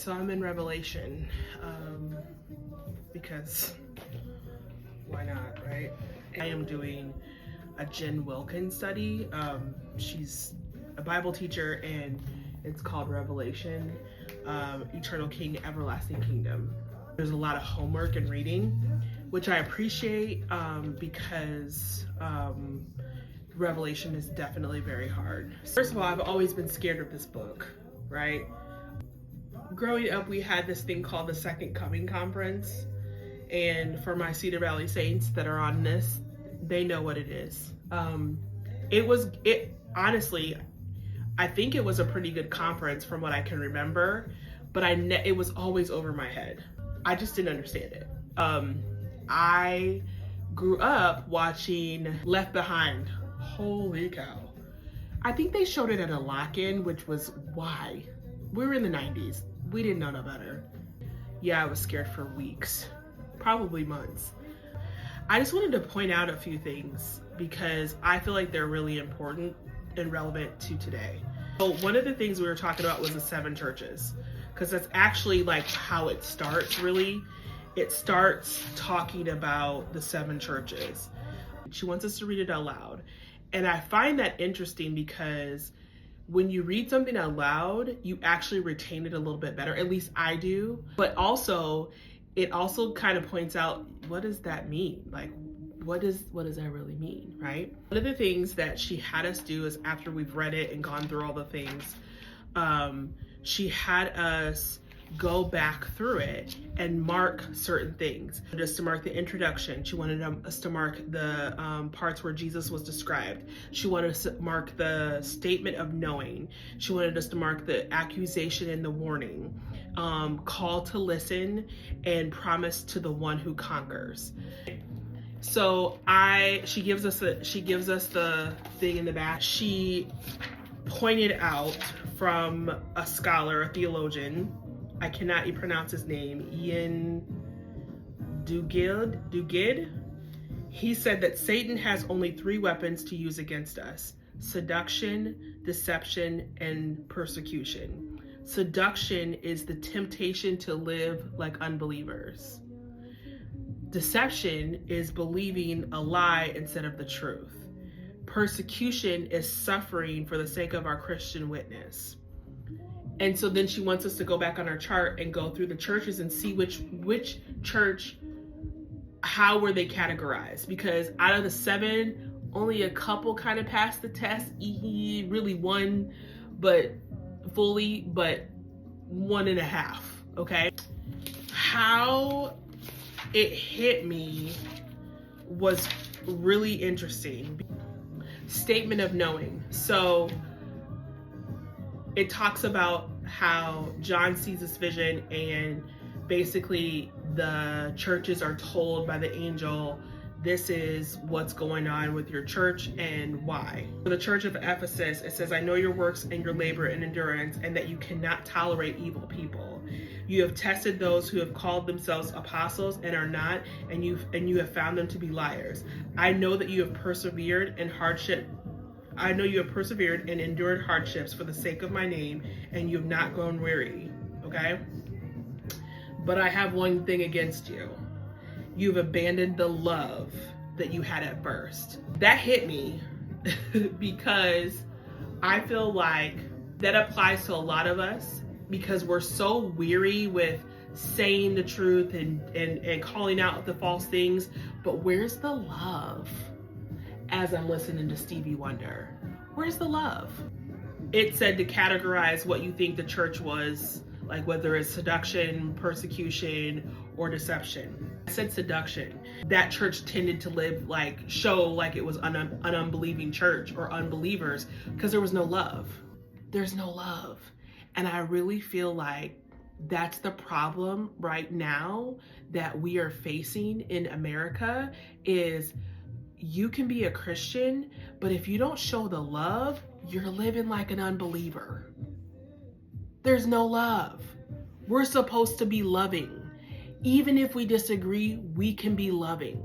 So I'm in Revelation, because why not, right? I am doing a Jen Wilkins study. She's a Bible teacher, and it's called Revelation, Eternal King, Everlasting Kingdom. There's a lot of homework and reading, which I appreciate, because Revelation is definitely very hard. First of all, I've always been scared of this book, right? Growing up, we had this thing called the Second Coming Conference, and for my Cedar Valley Saints that are on this, they know what it is. Honestly, I think it was a pretty good conference from what I can remember, but it was always over my head. I just didn't understand it. I grew up watching Left Behind. Holy cow. I think they showed it at a lock-in, which was why. We were in the 90s. We didn't know no better. Yeah, I was scared for weeks, probably months. I just wanted to point out a few things because I feel like they're really important and relevant to today. So one of the things we were talking about was the 7 churches, because that's actually like how it starts, really. It starts talking about the 7 churches. She wants us to read it out loud. And I find that interesting because when you read something out loud, you actually retain it a little bit better. At least I do. But also, it also kind of points out, what does that mean? Like, what does that really mean, right? One of the things that she had us do is after we've read it and gone through all the things, she had us go back through it and mark certain things. Just to mark the introduction. She wanted us to mark the parts where Jesus was described. She wanted us to mark the statement of knowing. She wanted us to mark the accusation and the warning, call to listen, and promise to the one who conquers. So she gives us the thing in the back. She pointed out from a scholar, a theologian, I cannot pronounce his name, Ian Duguid. He said that Satan has only 3 weapons to use against us: seduction, deception, and persecution. Seduction is the temptation to live like unbelievers. Deception is believing a lie instead of the truth. Persecution is suffering for the sake of our Christian witness. And so then she wants us to go back on our chart and go through the churches and see which church, how were they categorized? Because out of the 7, only a couple kind of passed the test. Really one, but fully, but 1.5, okay? How it hit me was really interesting. Statement of knowing. So it talks about how John sees this vision, and basically the churches are told by the angel, this is what's going on with your church and why. For the church of Ephesus, it says, I know your works and your labor and endurance, and that you cannot tolerate evil people. You have tested those who have called themselves apostles and are not, and you have found them to be liars. I know that you have persevered in hardship. I know you have persevered and endured hardships for the sake of my name, and you have not grown weary, okay? But I have one thing against you. You've abandoned the love that you had at first. That hit me because I feel like that applies to a lot of us, because we're so weary with saying the truth and calling out the false things, but where's the love? As I'm listening to Stevie Wonder, where's the love? It said to categorize what you think the church was, like whether it's seduction, persecution, or deception. I said seduction. That church tended to show like it was an unbelieving church or unbelievers, because there was no love. There's no love. And I really feel like that's the problem right now that we are facing in America is, you can be a Christian, but if you don't show the love, you're living like an unbeliever. There's no love. We're supposed to be loving. Even if we disagree, we can be loving.